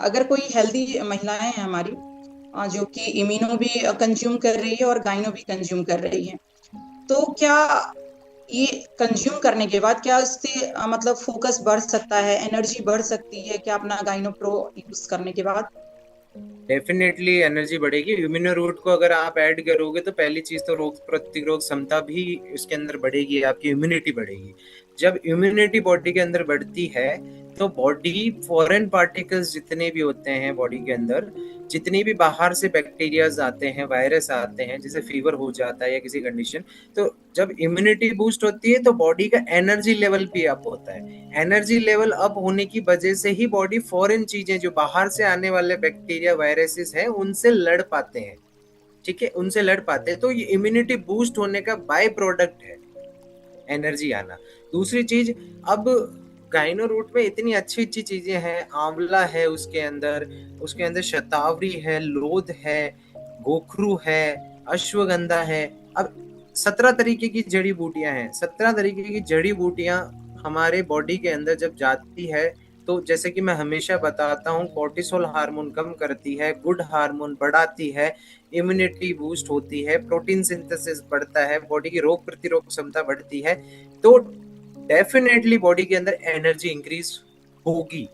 अगर कोई हेल्दी महिलाएं हैं हमारी, जो कि इम्यूनो भी कंज्यूम कर रही है और गाइनो भी कंज्यूम कर रही है, तो क्या ये कंज्यूम करने के बाद क्या इससे मतलब फोकस बढ़ सकता है, एनर्जी बढ़ सकती है क्या अपना गाइनो प्रो यूज करने के बाद? डेफिनेटली एनर्जी बढ़ेगी। इम्यूनो रूट को अगर आप ऐड करोगे तो पहली चीज तो रोग प्रतिरोधक क्षमता भी उसके अंदर बढ़ेगी, आपकी इम्यूनिटी बढ़ेगी। जब इम्यूनिटी बॉडी के अंदर बढ़ती है तो बॉडी फॉरेन पार्टिकल्स जितने भी होते हैं बॉडी के अंदर, जितनी भी बाहर से बैक्टीरियाज आते हैं, वायरस आते हैं, जैसे फीवर हो जाता है या किसी कंडीशन, तो जब इम्यूनिटी बूस्ट होती है तो बॉडी का एनर्जी लेवल भी अप होता है। एनर्जी लेवल अप होने की वजह से ही बॉडी फॉरेन चीजें जो बाहर से आने वाले बैक्टीरिया वायरसेस हैं उनसे लड़ पाते हैं। ठीक है, उनसे लड़ पाते हैं, तो ये इम्यूनिटी बूस्ट होने का बाय प्रोडक्ट है एनर्जी आना। दूसरी चीज, अब गाइनो रूट में इतनी अच्छी अच्छी चीजें हैं, आंवला है उसके अंदर शतावरी है, लोध है, गोखरू है, अश्वगंधा है। अब 17 तरीके की जड़ी बूटियां हैं। 17 तरीके की जड़ी बूटियां हमारे बॉडी के अंदर जब जाती है तो जैसे कि मैं हमेशा बताता हूँ, कोर्टिसोल हार्मोन कम करती है, गुड हार्मोन बढ़ाती है, इम्यूनिटी बूस्ट होती है, प्रोटीन सिंथेसिस बढ़ता है, बॉडी की रोग प्रतिरोधक क्षमता बढ़ती है। तो डेफिनेटली बॉडी के अंदर एनर्जी इंक्रीज होगी।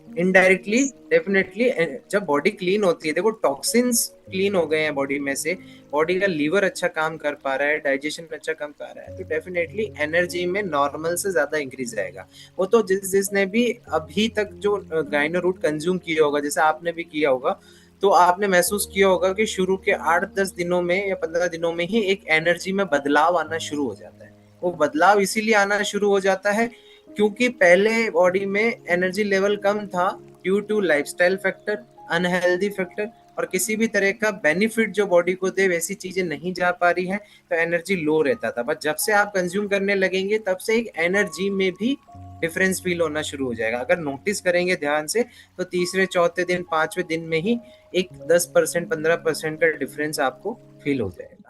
इनडायरेक्टली डेफिनेटली जब बॉडी क्लीन होती है, देखो टॉक्सिन्स क्लीन हो गए हैं बॉडी में से, बॉडी का लीवर अच्छा काम कर पा रहा है, डाइजेशन अच्छा काम कर रहा है, तो डेफिनेटली एनर्जी में नॉर्मल से ज्यादा इंक्रीज रहेगा। वो तो जिसने भी अभी तक जो गाइनो रूट कंज्यूम किया होगा, जैसे आपने भी किया होगा, तो आपने महसूस किया होगा कि शुरू के 8-10 दिनों में या 15 दिनों में ही एक एनर्जी में बदलाव आना शुरू हो जाता है। वो बदलाव इसीलिए आना शुरू हो जाता है क्योंकि पहले बॉडी में एनर्जी लेवल कम था, due to lifestyle factor, unhealthy factor, और किसी भी तरह का बेनिफिट जो बॉडी को दे वैसी चीजें नहीं जा पा रही हैं, तो एनर्जी लो रहता था। बट जब से आप कंज्यूम करने लगेंगे तब से एक एनर्जी में भी डिफरेंस फील होना शुरू हो जाएगा। अगर नोटिस करेंगे ध्यान से तो तीसरे चौथे दिन 5वें दिन में ही एक 10% 15% का डिफरेंस आपको फील हो जाएगा।